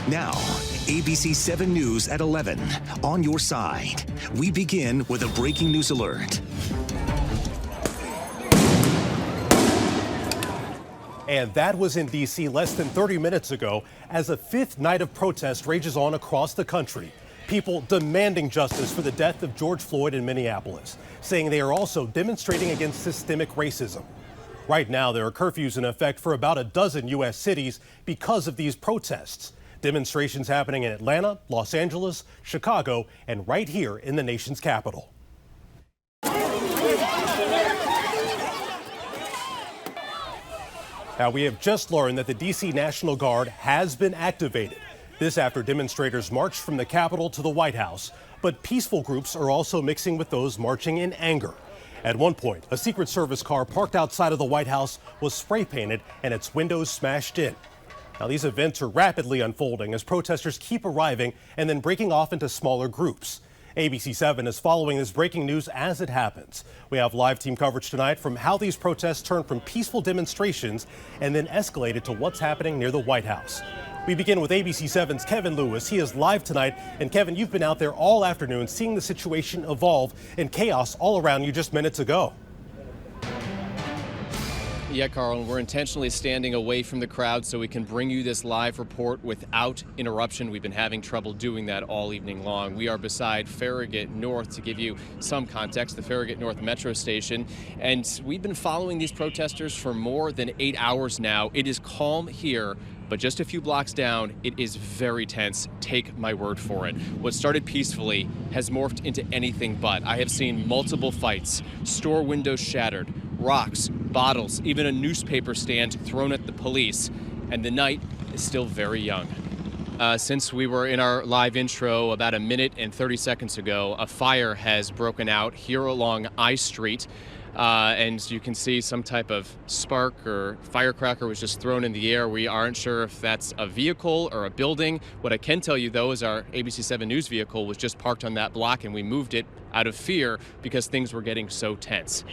Now, ABC 7 News at 11. On your side. We begin with a breaking news alert. And that was in D.C. less than 30 minutes ago as a fifth night of protest rages on across the country. People demanding justice for the death of George Floyd in Minneapolis, saying they are also demonstrating against systemic racism. Right now, there are curfews in effect for about a dozen U.S. cities because of these protests. Demonstrations happening in Atlanta, Los Angeles, Chicago, and right here in the nation's capital. Now, we have just learned that the D.C. National Guard has been activated. This after demonstrators marched from the Capitol to the White House. But peaceful groups are also mixing with those marching in anger. At one point, a Secret Service car parked outside of the White House was spray painted and its windows smashed in. Now, these events are rapidly unfolding as protesters keep arriving and then breaking off into smaller groups. ABC 7 is following this breaking news as it happens. We have live team coverage tonight from how these protests turned from peaceful demonstrations and then escalated to what's happening near the White House. We begin with ABC 7's Kevin Lewis. He is live tonight. And Kevin, you've been out there all afternoon seeing the situation evolve and chaos all around you just minutes ago. Yeah, Carl, we're intentionally standing away from the crowd so we can bring you this live report without interruption. We've been having trouble doing that all evening long. We are beside Farragut North, to give you some context, the Farragut North metro station. And we've been following these protesters for more than 8 hours now. It is calm here, but just a few blocks down, it is very tense. Take my word for it. What started peacefully has morphed into anything but. I have seen multiple fights, store windows shattered, rocks, bottles, even a newspaper stand thrown at the police, and the night is still very young. Since we were in our live intro about a minute and 30 seconds ago, a fire has broken out here along I Street. And you can see some type of spark or firecracker was just thrown in the air. We aren't sure if that's a vehicle or a building. What I can tell you, though, is our ABC 7 News vehicle was just parked on that block, and we moved it out of fear because things were getting so tense.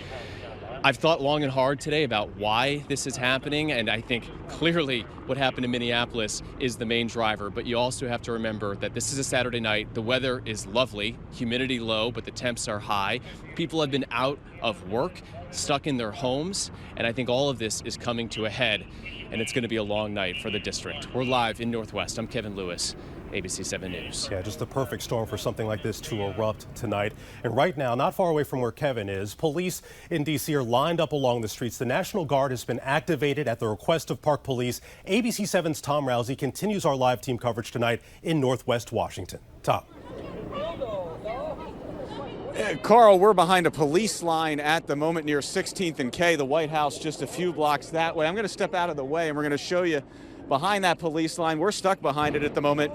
I've thought long and hard today about why this is happening, and I think clearly what happened in Minneapolis is the main driver. But you also have to remember that this is a Saturday night. The weather is lovely, humidity low, but the temps are high. People have been out of work, stuck in their homes, and I think all of this is coming to a head, and it's going to be a long night for the district. We're live in Northwest. I'm Kevin Lewis, ABC 7 News. Yeah, just the perfect storm for something like this to erupt tonight. And right now, not far away from where Kevin is, police in D.C. are lined up along the streets. The National Guard has been activated at the request of Park Police. ABC 7's Tom Rousey continues our live team coverage tonight in Northwest Washington. Tom. Carl, we're behind a police line at the moment near 16th and K, the White House just a few blocks that way. I'm going to step out of the way and we're going to show you behind that police line. We're stuck behind it at the moment.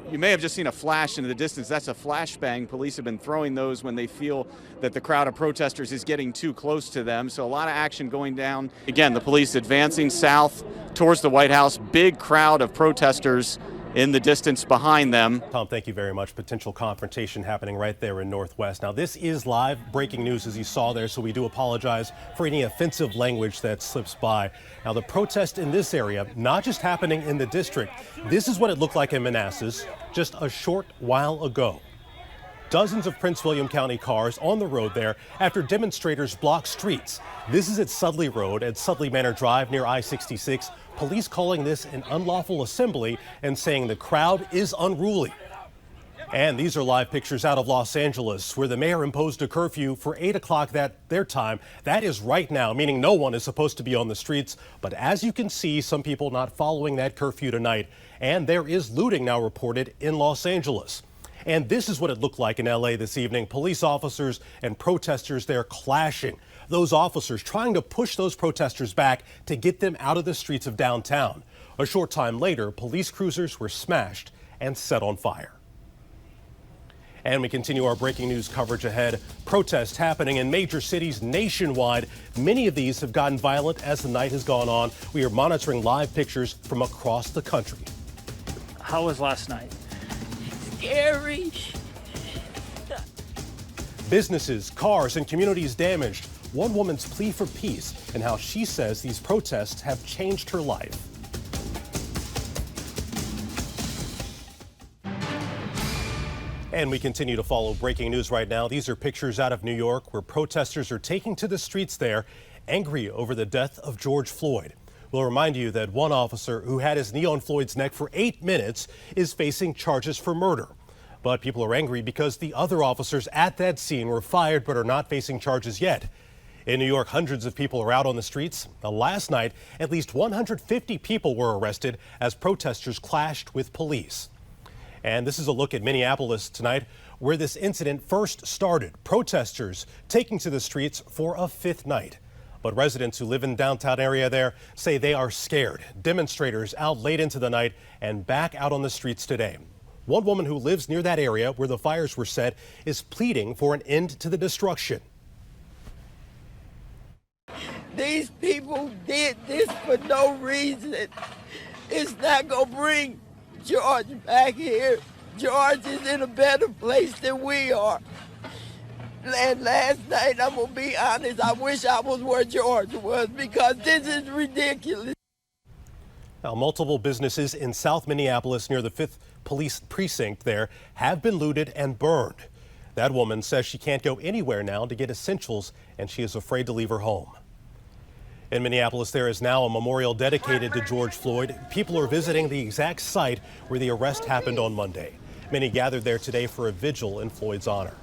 You may have just seen a flash into the distance. That's a flashbang. Police have been throwing those when they feel that the crowd of protesters is getting too close to them. So a lot of action going down. Again, the police advancing south towards the White House. Big crowd of protesters in the distance behind them. Tom, thank you very much. Potential confrontation happening right there in Northwest. Now, this is live breaking news, as you saw there, so we do apologize for any offensive language that slips by. Now, the protest in this area, not just happening in the district. This is what it looked like in Manassas just a short while ago. Dozens of Prince William County cars on the road there after demonstrators blocked streets. This is at Sudley Road at Sudley Manor Drive near I-66. Police calling this an unlawful assembly and saying the crowd is unruly. And these are live pictures out of Los Angeles, where the mayor imposed a curfew for 8 o'clock their time. That is right now, meaning no one is supposed to be on the streets. But as you can see, some people not following that curfew tonight. And there is looting now reported in Los Angeles. And this is what it looked like in L.A. this evening. Police officers and protesters there clashing. Those officers trying to push those protesters back to get them out of the streets of downtown. A short time later, police cruisers were smashed and set on fire. And we continue our breaking news coverage ahead. Protests happening in major cities nationwide. Many of these have gotten violent as the night has gone on. We are monitoring live pictures from across the country. How was last night? Scary. Businesses, cars, and communities damaged. One woman's plea for peace and how she says these protests have changed her life. And we continue to follow breaking news right now. These are pictures out of New York where protesters are taking to the streets there, angry over the death of George Floyd. We'll remind you that one officer who had his knee on Floyd's neck for 8 minutes is facing charges for murder. But people are angry because the other officers at that scene were fired but are not facing charges yet. In New York, hundreds of people are out on the streets. Now, last night, at least 150 people were arrested as protesters clashed with police. And this is a look at Minneapolis tonight, where this incident first started. Protesters taking to the streets for a fifth night. But residents who live in the downtown area there say they are scared. Demonstrators out late into the night and back out on the streets today. One woman who lives near that area where the fires were set is pleading for an end to the destruction. These people did this for no reason. It's not going to bring George back here. George is in a better place than we are. And last night, I'm going to be honest, I wish I was where George was because this is ridiculous. Now, multiple businesses in South Minneapolis near the 5th Police Precinct there have been looted and burned. That woman says she can't go anywhere now to get essentials, and she is afraid to leave her home. In Minneapolis, there is now a memorial dedicated to George Floyd. People are visiting the exact site where the arrest happened on Monday. Many gathered there today for a vigil in Floyd's honor.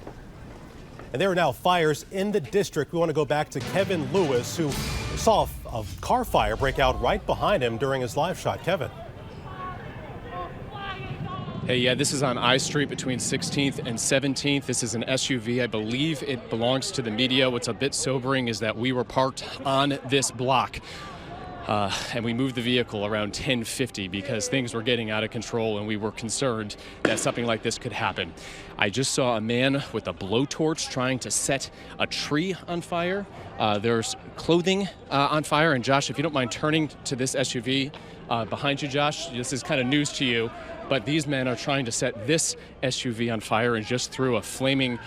And there are now fires in the district. We want to go back to Kevin Lewis, who saw a car fire break out right behind him during his live shot. Kevin. Hey, yeah, this is on I Street between 16th and 17th. This is an SUV. I believe it belongs to the media. What's a bit sobering is that we were parked on this block. And we moved the vehicle around 10:50 because things were getting out of control and we were concerned that something like this could happen. I just saw a man with a blowtorch trying to set a tree on fire. There's clothing on fire. And Josh, if you don't mind turning to this SUV behind you, Josh, this is kind of news to you, but these men are trying to set this SUV on fire and just threw a flaming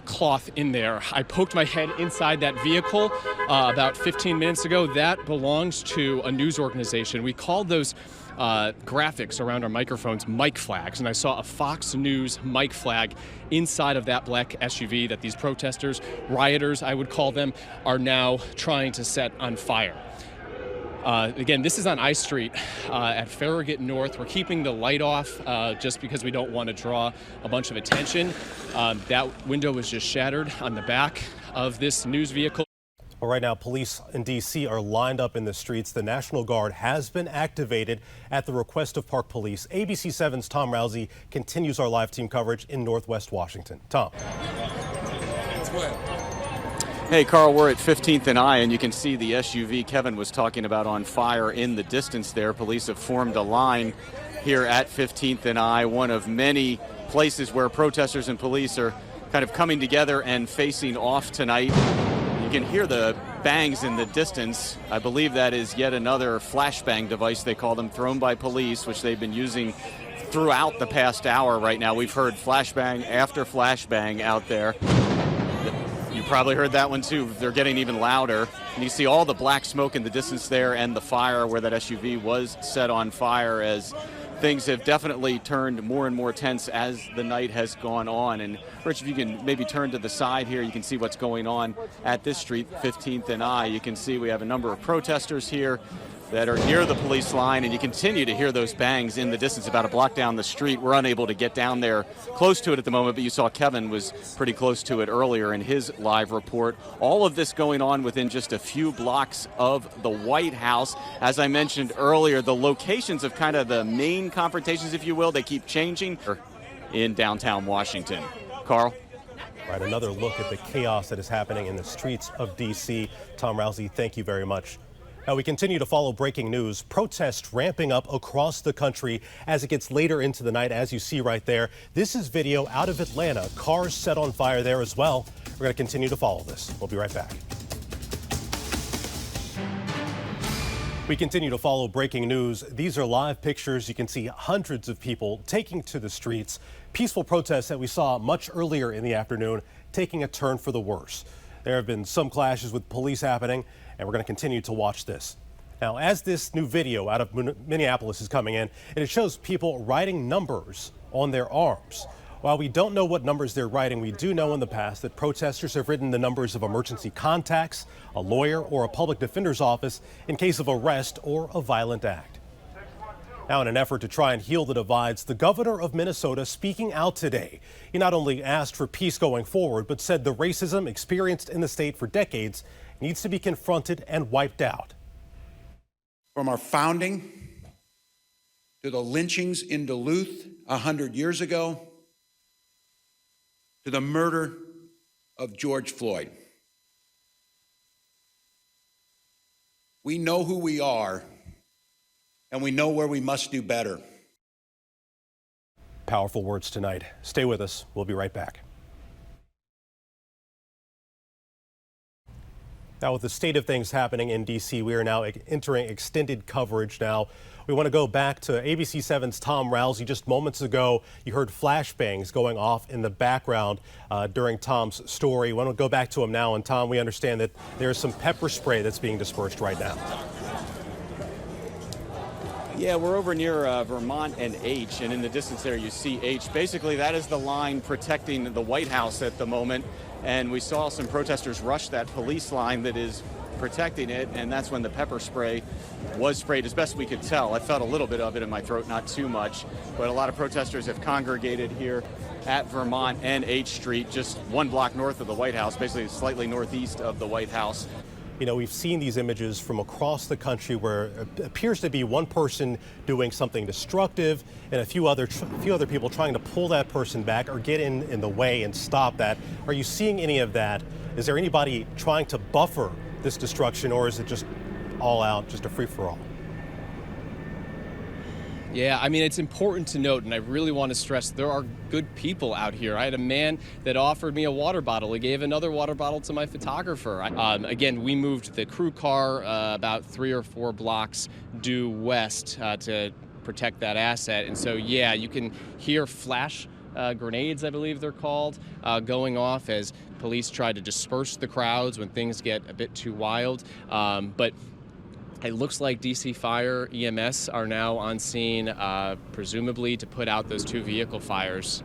cloth in there. I poked my head inside that vehicle about 15 minutes ago. That belongs to a news organization. We called those graphics around our microphones mic flags, and I saw a Fox News mic flag inside of that black SUV that these protesters, rioters I would call them, are now trying to set on fire. Again, this is on I Street at Farragut North. We're keeping the light off just because we don't want to draw a bunch of attention. That window was just shattered on the back of this news vehicle. Well, right now, police in D.C. are lined up in the streets. The National Guard has been activated at the request of Park Police. ABC 7's Tom Rousey continues our live team coverage in Northwest Washington. Tom. Hey, Carl, we're at 15th and I, and you can see the SUV Kevin was talking about on fire in the distance there. Police have formed a line here at 15th and I, one of many places where protesters and police are kind of coming together and facing off tonight. You can hear the bangs in the distance. I believe that is yet another flashbang device, they call them, thrown by police, which they've been using throughout the past hour right now. We've heard flashbang after flashbang out there. You probably heard that one too. They're getting even louder. And you see all the black smoke in the distance there and the fire where that SUV was set on fire, as things have definitely turned more and more tense as the night has gone on. And Rich, if you can maybe turn to the side here, you can see what's going on at this street, 15th and I. You can see we have a number of protesters here that are near the police line, and you continue to hear those bangs in the distance about a block down the street. We're unable to get down there close to it at the moment, but you saw Kevin was pretty close to it earlier in his live report. All of this going on within just a few blocks of the White House. As I mentioned earlier, the locations of kind of the main confrontations, if you will, they keep changing in downtown Washington. Carl? Right, another look at the chaos that is happening in the streets of D.C. Tom Rousey, thank you very much. Now, we continue to follow breaking news. Protests ramping up across the country as it gets later into the night, as you see right there. This is video out of Atlanta. Cars set on fire there as well. We're going to continue to follow this. We'll be right back. We continue to follow breaking news. These are live pictures. You can see hundreds of people taking to the streets. Peaceful protests that we saw much earlier in the afternoon taking a turn for the worse. There have been some clashes with police happening, and we're going to continue to watch this. Now, as this new video out of Minneapolis is coming in, and it shows people writing numbers on their arms. While we don't know what numbers they're writing, we do know in the past that protesters have written the numbers of emergency contacts, a lawyer, or a public defender's office in case of arrest or a violent act. Now, in an effort to try and heal the divides, the governor of Minnesota speaking out today. He not only asked for peace going forward, but said the racism experienced in the state for decades needs to be confronted and wiped out. From our founding to the lynchings in Duluth 100 years ago, to the murder of George Floyd. We know who we are, and we know where we must do better. Powerful words tonight. Stay with us. We'll be right back. Now, with the state of things happening in D.C., we are now entering extended coverage now. We want to go back to ABC 7's Tom Rousey. Just moments ago, you heard flashbangs going off in the background during Tom's story. We want to go back to him now. And Tom, we understand that there's some pepper spray that's being dispersed right now. Yeah, we're over near Vermont and H, and in the distance there you see H. Basically, that is the line protecting the White House at the moment, and we saw some protesters rush that police line that is protecting it, and that's when the pepper spray was sprayed, as best we could tell. I felt a little bit of it in my throat, not too much, but a lot of protesters have congregated here at Vermont and H Street, just 1 block north of the White House, basically slightly northeast of the White House. You know, we've seen these images from across the country where it appears to be one person doing something destructive and a few other people trying to pull that person back or get in the way and stop that. Are you seeing any of that? Is there anybody trying to buffer this destruction, or is it just all out, just a free-for-all? Yeah, I mean, it's important to note, and I really want to stress, there are good people out here. I had a man that offered me a water bottle. He gave another water bottle to my photographer. Again, we moved the crew car about 3 or 4 blocks due west to protect that asset. And so, yeah, you can hear flash grenades, I believe they're called, going off as police try to disperse the crowds when things get a bit too wild. But it looks like DC Fire EMS are now on scene, presumably to put out those 2 vehicle fires.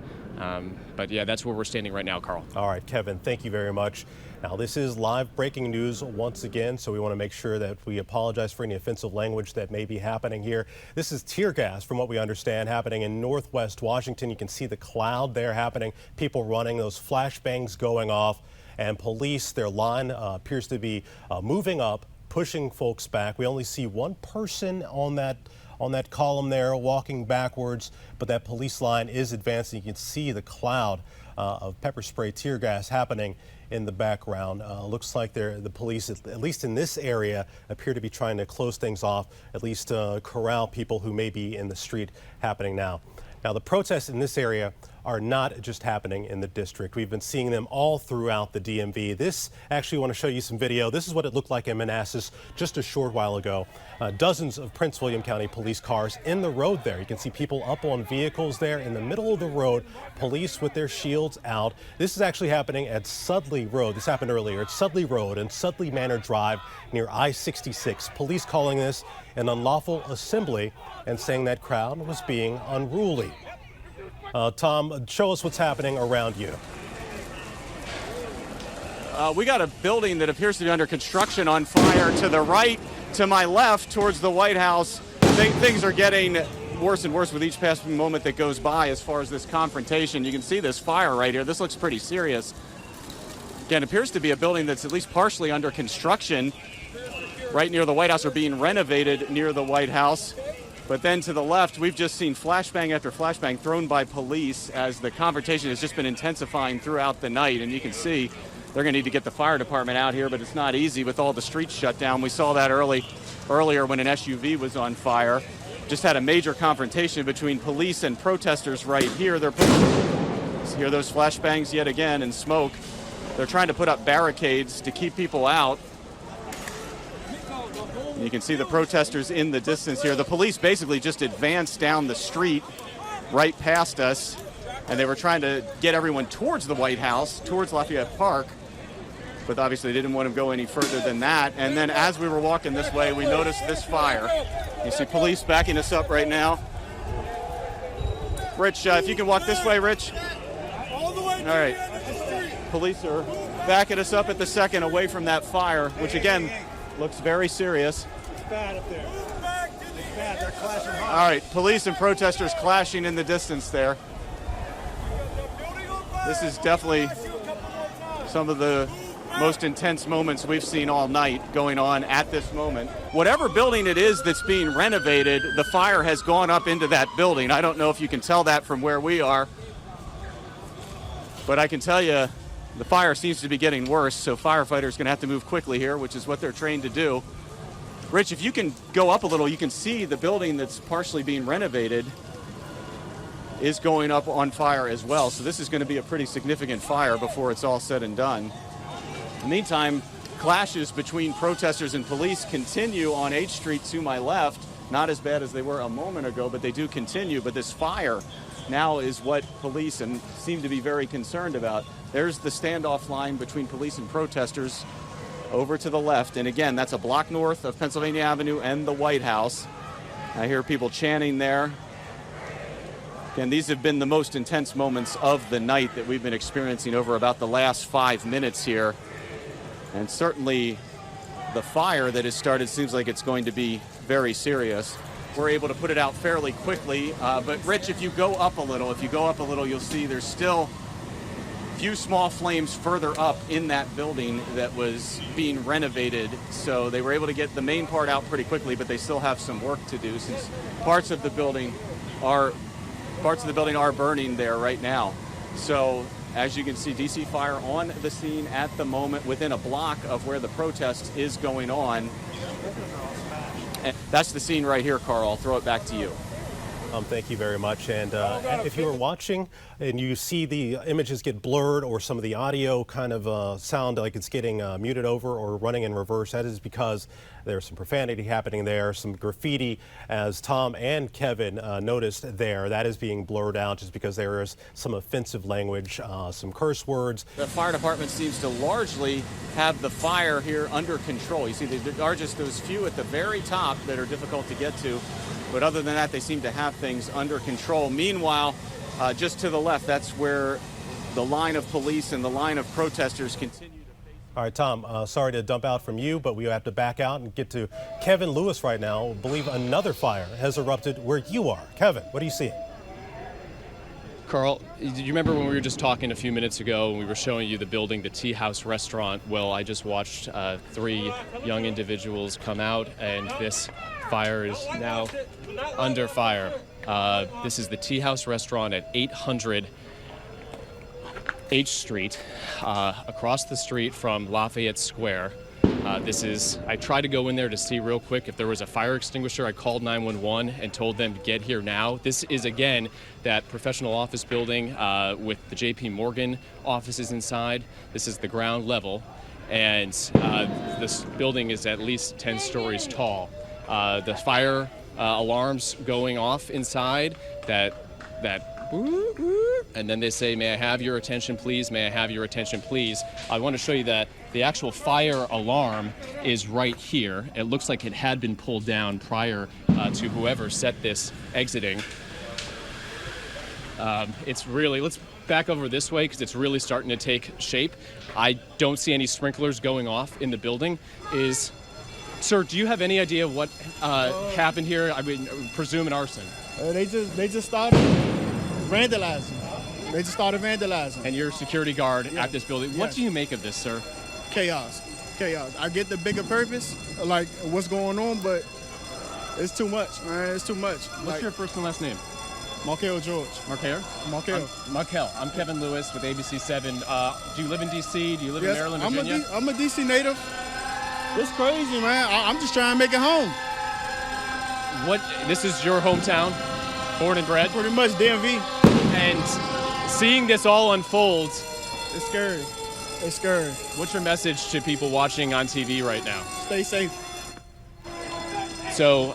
But yeah, that's where we're standing right now, Carl. All right, Kevin, thank you very much. Now, this is live breaking news once again, so we want to make sure that we apologize for any offensive language that may be happening here. This is tear gas, from what we understand, happening in Northwest Washington. You can see the cloud there happening, people running, those flashbangs going off, and police, their line appears to be moving up, pushing folks back. We only see one person on that column there walking backwards, but that police line is advancing. You can see the cloud of pepper spray tear gas happening in the background. Looks like the police, at least in this area, appear to be trying to close things off, at least corral people who may be in the street happening now. Now, the protests in this area are not just happening in the district. We've been seeing them all throughout the DMV. This, actually, I want to show you some video. This is what it looked like in Manassas just a short while ago. Dozens of Prince William County police cars in the road there. You can see people up on vehicles there in the middle of the road, police with their shields out. This is actually happening at Sudley Road. This happened earlier at Sudley Road and Sudley Manor Drive near I-66. Police calling this an unlawful assembly and saying that crowd was being unruly. Tom, show us what's happening around you. We got a building that appears to be under construction on fire to the right. To my left, towards the White House, things are getting worse and worse with each passing moment that goes by as far as this confrontation. You can see this fire right here. This looks pretty serious. Again, it appears to be a building that's at least partially under construction right near the White House, or being renovated near the White House. But then to the left, we've just seen flashbang after flashbang thrown by police as the confrontation has just been intensifying throughout the night. And you can see they're going to need to get the fire department out here, but it's not easy with all the streets shut down. We saw that earlier when an SUV was on fire. Just had a major confrontation between police and protesters right here. They're hear those flashbangs yet again and smoke. They're trying to put up barricades to keep people out. You can see the protesters in the distance here. The police basically just advanced down the street right past us, and they were trying to get everyone towards the White House, towards Lafayette Park, but obviously they didn't want to go any further than that. And then as we were walking this way, we noticed this fire. You see police backing us up right now. Rich, if you can walk this way, Rich. All right. Police are backing us up at the second away from that fire, which again looks very serious. It's bad up there. It's bad. They're clashing hard. All right, police and protesters clashing in the distance there. This is definitely some of the most intense moments we've seen all night going on at this moment. Whatever building it is that's being renovated, the fire has gone up into that building. I don't know if you can tell that from where we are, but I can tell you the fire seems to be getting worse, so firefighters are going to have to move quickly here, which is what they're trained to do. Rich, if you can go up a little, you can see the building that's partially being renovated is going up on fire as well. So this is going to be a pretty significant fire before it's all said and done. In the meantime, clashes between protesters and police continue on H Street to my left. Not as bad as they were a moment ago, but they do continue. But this fire now is what police seem to be very concerned about. There's the standoff line between police and protesters over to the left. And again, that's a block north of Pennsylvania Avenue and the White House. I hear people chanting there. Again, these have been the most intense moments of the night that we've been experiencing over about the last 5 minutes here. And certainly the fire that has started seems like it's going to be very serious. We're able to put it out fairly quickly. But Rich, if you go up a little, you'll see there's still a few small flames further up in that building that was being renovated. So they were able to get the main part out pretty quickly, but they still have some work to do since parts of the building are burning there right now. So as you can see, DC Fire on the scene at the moment within a block of where the protest is going on. And that's the scene right here, Carl. I'll throw it back to you. Thank you very much. And if you were watching and you see the images get blurred or some of the audio kind of sound like it's getting muted over or running in reverse, that is because there's some profanity happening there, some graffiti, as Tom and Kevin noticed there. That is being blurred out just because there is some offensive language, some curse words. The fire department seems to largely have the fire here under control. You see, there are just those few at the very top that are difficult to get to. But other than that, they seem to have things under control. Meanwhile, just to the left, that's where the line of police and the line of protesters continue to face. All right, Tom, sorry to dump out from you, but we have to back out and get to Kevin Lewis right now. I believe another fire has erupted where you are. Kevin, what do you see? Carl, did you remember when we were just talking a few minutes ago and we were showing you the building, the Tea House restaurant? Well, I just watched 3 young individuals come out, and this fire is now under fire. This is the Tea House restaurant at 800 H Street, across the street from Lafayette Square. I tried to go in there to see real quick if there was a fire extinguisher. I called 911 and told them to get here now. This is, again, that professional office building with the JP Morgan offices inside. This is the ground level, and this building is at least 10 stories tall. The fire alarms going off inside, that and then they say, "May I have your attention, please? May I have your attention, please?" I want to show you that the actual fire alarm is right here. It looks like it had been pulled down prior to whoever set this exiting. It's really, let's back over this way because it's really starting to take shape. I don't see any sprinklers going off in the building. Sir, do you have any idea what happened here? I mean, presume an arson. They just started vandalizing. And you're a security guard at this building. What do you make of this, sir? Chaos. I get the bigger purpose, like what's going on, but it's too much, man. It's too much. What's your first and last name? Markel George. Markel? Markel. I'm Kevin Lewis with ABC 7. Do you live in D.C.? Do you live in Maryland, Virginia? I'm a D.C. native. It's crazy, man. I'm just trying to make it home. This is your hometown? Born and bred? Pretty much DMV. And seeing this all unfold, it's scary. It's scary. What's your message to people watching on TV right now? Stay safe. So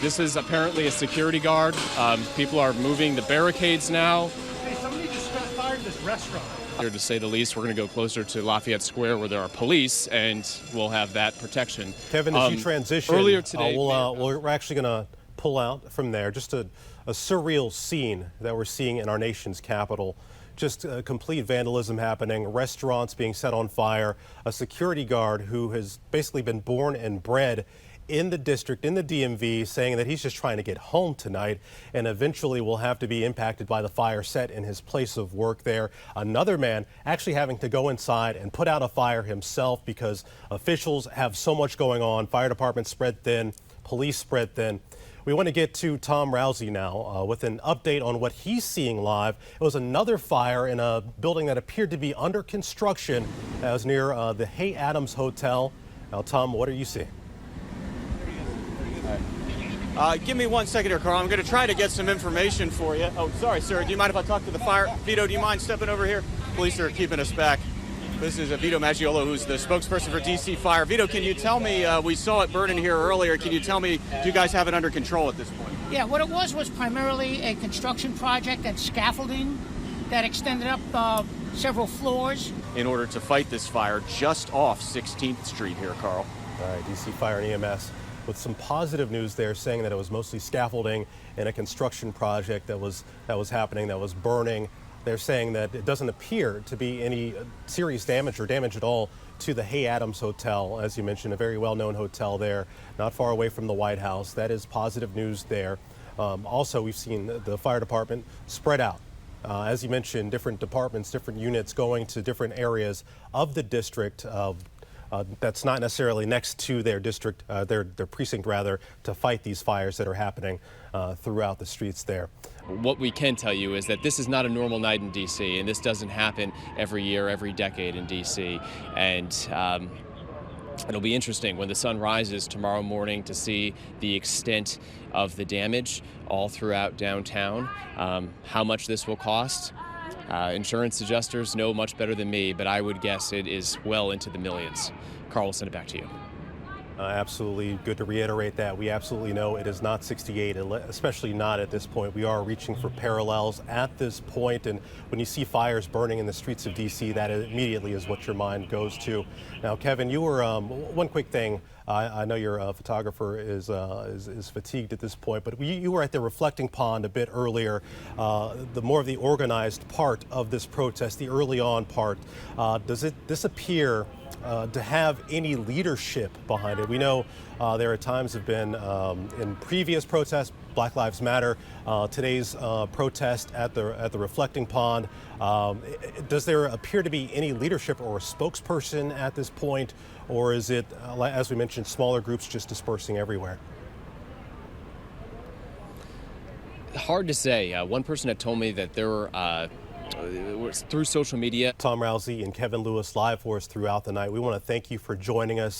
this is apparently a security guard. People are moving the barricades now. Hey, somebody just set fire to this restaurant. Here, to say the least, we're going to go closer to Lafayette Square where there are police, and we'll have that protection. Kevin, as you transition, earlier today, we're actually going to pull out from there. Just a surreal scene that we're seeing in our nation's capital. just complete vandalism happening, restaurants being set on fire, a security guard who has basically been born and bred in the district, in the DMV, saying that he's just trying to get home tonight and eventually will have to be impacted by the fire set in his place of work there. Another man actually having to go inside and put out a fire himself because officials have so much going on. Fire department spread thin, police spread thin. We want to get to Tom Rousey now with an update on what he's seeing live. It was another fire in a building that appeared to be under construction. That was near the Hay Adams Hotel. Now, Tom, what are you seeing? Give me 1 second here, Carl. I'm going to try to get some information for you. Oh, sorry, sir. Do you mind if I talk to the fire? Vito, do you mind stepping over here? Police are keeping us back. This is Vito Maggiolo, who's the spokesperson for DC Fire. Vito, can you tell me, we saw it burning here earlier. Can you tell me, do you guys have it under control at this point? Yeah, what it was primarily a construction project and scaffolding that extended up several floors. In order to fight this fire just off 16th Street here, Carl. All right, DC Fire and EMS with some positive news there, saying that it was mostly scaffolding in a construction project that was happening, that was burning. They're saying that it doesn't appear to be any serious damage or damage at all to the Hay Adams Hotel, as you mentioned, a very well-known hotel there, not far away from the White House. That is positive news there. Also, we've seen the fire department spread out. As you mentioned, different departments, different units going to different areas of the district. That's not necessarily next to their district, their precinct rather, to fight these fires that are happening throughout the streets there. What we can tell you is that this is not a normal night in D.C., and this doesn't happen every year, every decade in D.C. And it'll be interesting when the sun rises tomorrow morning to see the extent of the damage all throughout downtown, how much this will cost. Insurance adjusters know much better than me, but I would guess it is well into the millions. Carl, will send it back to you. Absolutely good to reiterate that. We absolutely know it is not 68, especially not at this point. We are reaching for parallels at this point, and when you see fires burning in the streets of D.C., that immediately is what your mind goes to. Now, Kevin, you were, one quick thing, I know your photographer is fatigued at this point, but you were at the reflecting pond a bit earlier, the more of the organized part of this protest, the early on part. Does this appear to have any leadership behind it? We know there at times have been in previous protests, Black Lives Matter, today's protest at the reflecting pond. Does there appear to be any leadership or a spokesperson at this point, or is it, as we mentioned, smaller groups just dispersing everywhere? Hard to say. One person had told me that there were through social media. Tom Rousey and Kevin Lewis live for us throughout the night. We want to thank you for joining us.